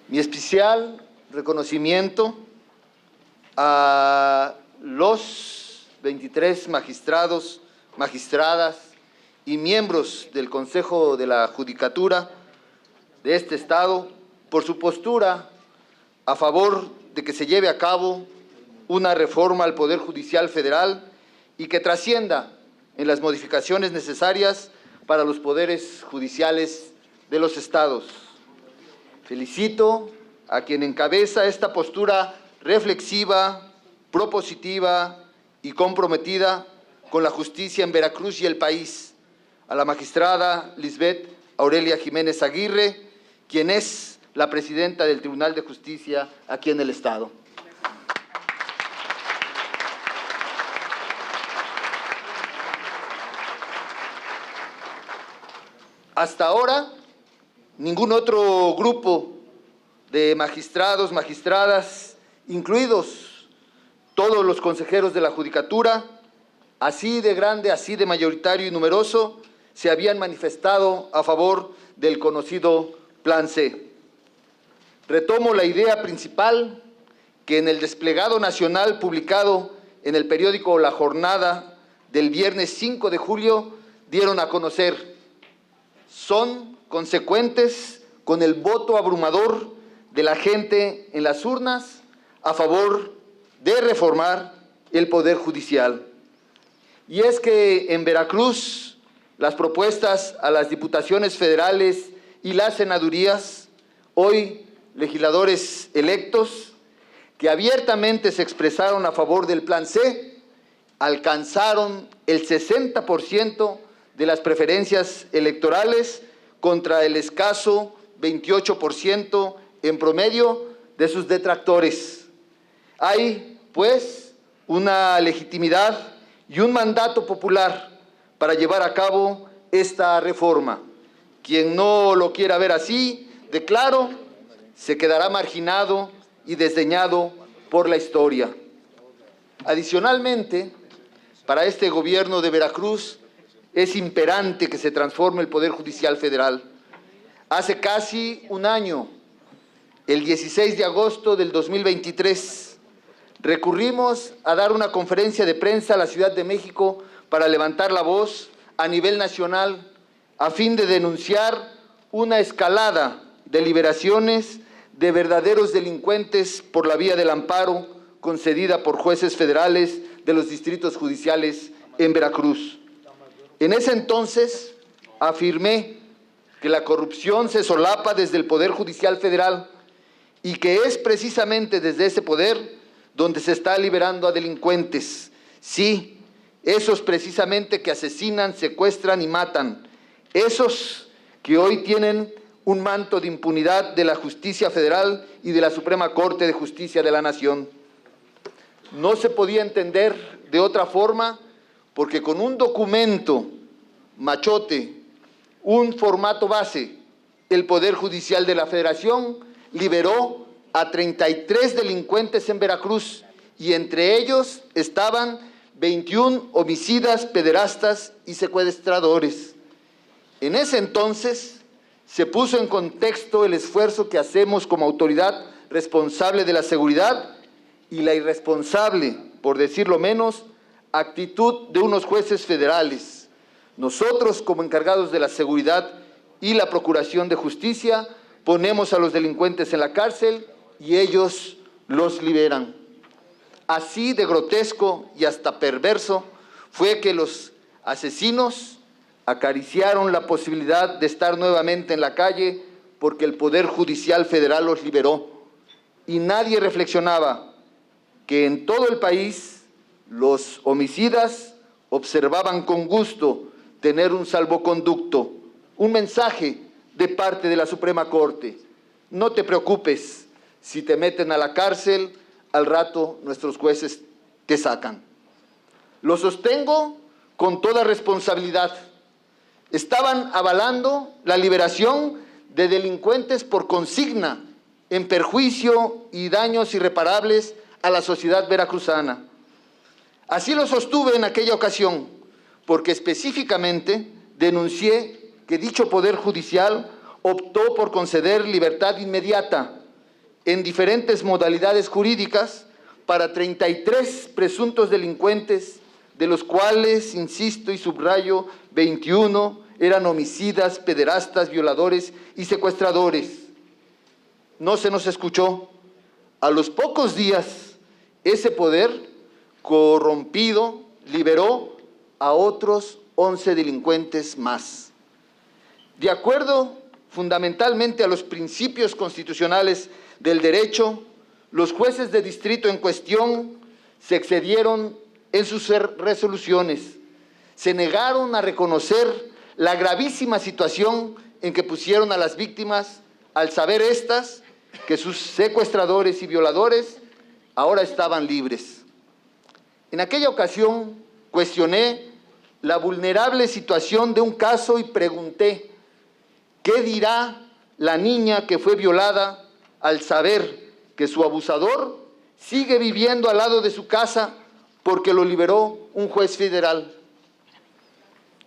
Mi especial reconocimiento a los 23 magistrados, magistradas y miembros del Consejo de la Judicatura de este Estado por su postura a favor de que se lleve a cabo una reforma al Poder Judicial Federal y que trascienda en las modificaciones necesarias para los poderes judiciales de los estados. Felicito a quien encabeza esta postura reflexiva, propositiva y comprometida con la justicia en Veracruz y el país, a la magistrada Lisbeth Aurelia Jiménez Aguirre, quien es la presidenta del Tribunal de Justicia aquí en el Estado. Hasta ahora, ningún otro grupo de magistrados, magistradas, incluidos todos los consejeros de la Judicatura, así de grande, así de mayoritario y numeroso, se habían manifestado a favor del conocido Plan C. Retomo la idea principal que en el desplegado nacional publicado en el periódico La Jornada del viernes 5 de julio dieron a conocer. Son consecuentes con el voto abrumador de la gente en las urnas a favor de reformar el Poder Judicial. Y es que en Veracruz las propuestas a las diputaciones federales y las senadurías, hoy legisladores electos, que abiertamente se expresaron a favor del Plan C, alcanzaron el 60% de las preferencias electorales contra el escaso 28% en promedio de sus detractores. Hay, pues, una legitimidad y un mandato popular para llevar a cabo esta reforma. Quien no lo quiera ver así, de claro, se quedará marginado y desdeñado por la historia. Adicionalmente, para este gobierno de Veracruz, es imperante que se transforme el Poder Judicial Federal. Hace casi un año, el 16 de agosto del 2023, recurrimos a dar una conferencia de prensa a la Ciudad de México para levantar la voz a nivel nacional a fin de denunciar una escalada de liberaciones de verdaderos delincuentes por la vía del amparo concedida por jueces federales de los distritos judiciales en Veracruz. En ese entonces afirmé que la corrupción se solapa desde el Poder Judicial Federal y que es precisamente desde ese poder donde se está liberando a delincuentes. Sí, esos precisamente que asesinan, secuestran y matan. Esos que hoy tienen un manto de impunidad de la justicia federal y de la Suprema Corte de Justicia de la Nación. No se podía entender de otra forma porque con un documento machote, un formato base, el Poder Judicial de la Federación liberó a 33 delincuentes en Veracruz y entre ellos estaban 21 homicidas, pederastas y secuestradores. En ese entonces se puso en contexto el esfuerzo que hacemos como autoridad responsable de la seguridad y la irresponsable, por decirlo menos, actitud de unos jueces federales. Nosotros, como encargados de la seguridad y la procuración de justicia, ponemos a los delincuentes en la cárcel y ellos los liberan. Así de grotesco y hasta perverso fue que los asesinos acariciaron la posibilidad de estar nuevamente en la calle porque el Poder Judicial Federal los liberó. Y nadie reflexionaba que en todo el país los homicidas observaban con gusto tener un salvoconducto, un mensaje de parte de la Suprema Corte. No te preocupes, si te meten a la cárcel, al rato nuestros jueces te sacan. Lo sostengo con toda responsabilidad. Estaban avalando la liberación de delincuentes por consigna en perjuicio y daños irreparables a la sociedad veracruzana. Así lo sostuve en aquella ocasión, porque específicamente denuncié que dicho Poder Judicial optó por conceder libertad inmediata en diferentes modalidades jurídicas para 33 presuntos delincuentes, de los cuales, insisto y subrayo, 21 eran homicidas, pederastas, violadores y secuestradores. No se nos escuchó. A los pocos días, ese poder corrompido liberó a otros 11 delincuentes más. De acuerdo fundamentalmente a los principios constitucionales del derecho, los jueces de distrito en cuestión se excedieron en sus resoluciones, se negaron a reconocer la gravísima situación en que pusieron a las víctimas al saber éstas que sus secuestradores y violadores ahora estaban libres. En aquella ocasión cuestioné la vulnerable situación de un caso y pregunté: ¿qué dirá la niña que fue violada al saber que su abusador sigue viviendo al lado de su casa porque lo liberó un juez federal?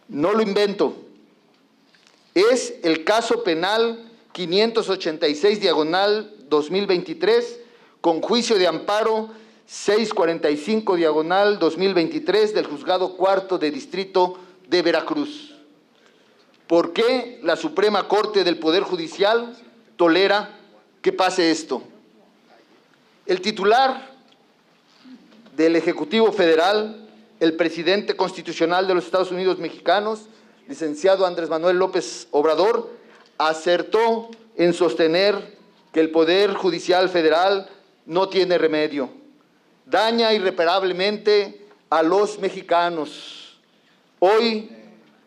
No lo invento. Es el caso penal 586/2023, con juicio de amparo 645/2023 del Juzgado Cuarto de Distrito de Veracruz. ¿Por qué la Suprema Corte del Poder Judicial tolera que pase esto? El titular del Ejecutivo Federal, el presidente constitucional de los Estados Unidos mexicanos, licenciado Andrés Manuel López Obrador, acertó en sostener que el Poder Judicial Federal no tiene remedio. Daña irreparablemente a los mexicanos. Hoy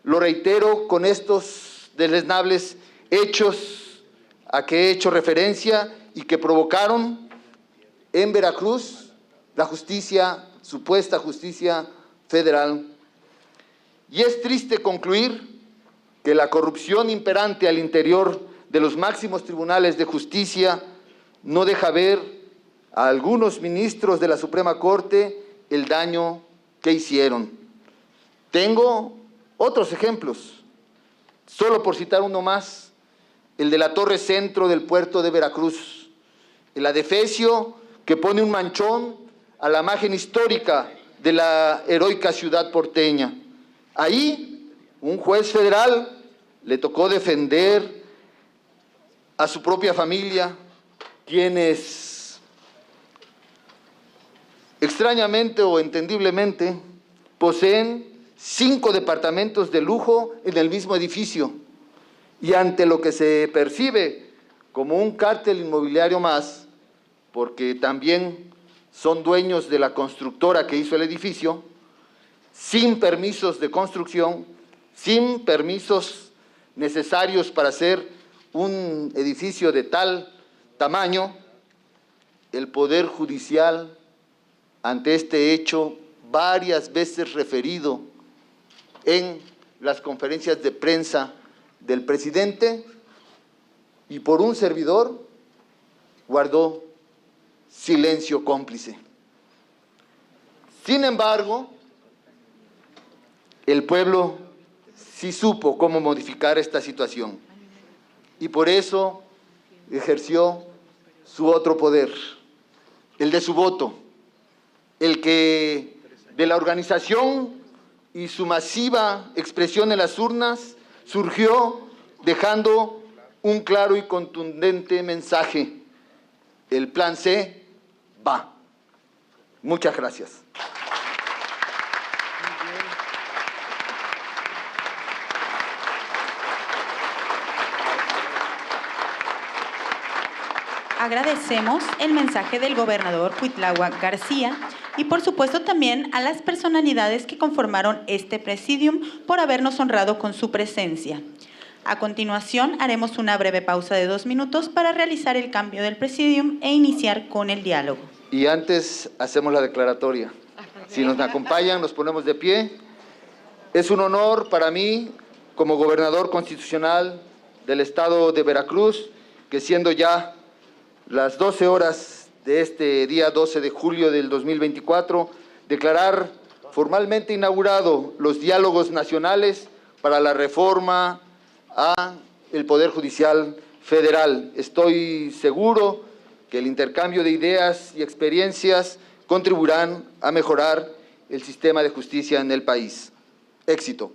lo reitero con estos deleznables hechos a que he hecho referencia y que provocaron en Veracruz la justicia, supuesta justicia federal. Y es triste concluir que la corrupción imperante al interior de los máximos tribunales de justicia no deja ver a algunos ministros de la Suprema Corte el daño que hicieron. Tengo otros ejemplos, solo por citar uno más: el de la Torre Centro del puerto de Veracruz, el adefesio que pone un manchón a la imagen histórica de la heroica ciudad porteña. Ahí, un juez federal le tocó defender a su propia familia, quienes extrañamente o entendiblemente poseen 5 departamentos de lujo en el mismo edificio, y ante lo que se percibe como un cártel inmobiliario más, porque también son dueños de la constructora que hizo el edificio, sin permisos de construcción, sin permisos necesarios para hacer un edificio de tal tamaño, el Poder Judicial, ante este hecho varias veces referido en las conferencias de prensa del presidente y por un servidor, guardó silencio cómplice. Sin embargo, el pueblo sí supo cómo modificar esta situación y por eso ejerció su otro poder, el de su voto, el que de la organización y su masiva expresión en las urnas surgió dejando un claro y contundente mensaje: el Plan C va. Muchas gracias. Agradecemos el mensaje del gobernador Cuitláhuac García y por supuesto también a las personalidades que conformaron este presidium por habernos honrado con su presencia. A continuación haremos una breve pausa de 2 minutos para realizar el cambio del presidium e iniciar con el diálogo. Y antes hacemos la declaratoria. Si nos acompañan, nos ponemos de pie. Es un honor para mí, como gobernador constitucional del estado de Veracruz, que siendo ya las 12 horas de este día 12 de julio del 2024, declarar formalmente inaugurado los diálogos nacionales para la reforma a el Poder Judicial Federal. Estoy seguro que el intercambio de ideas y experiencias contribuirán a mejorar el sistema de justicia en el país. Éxito.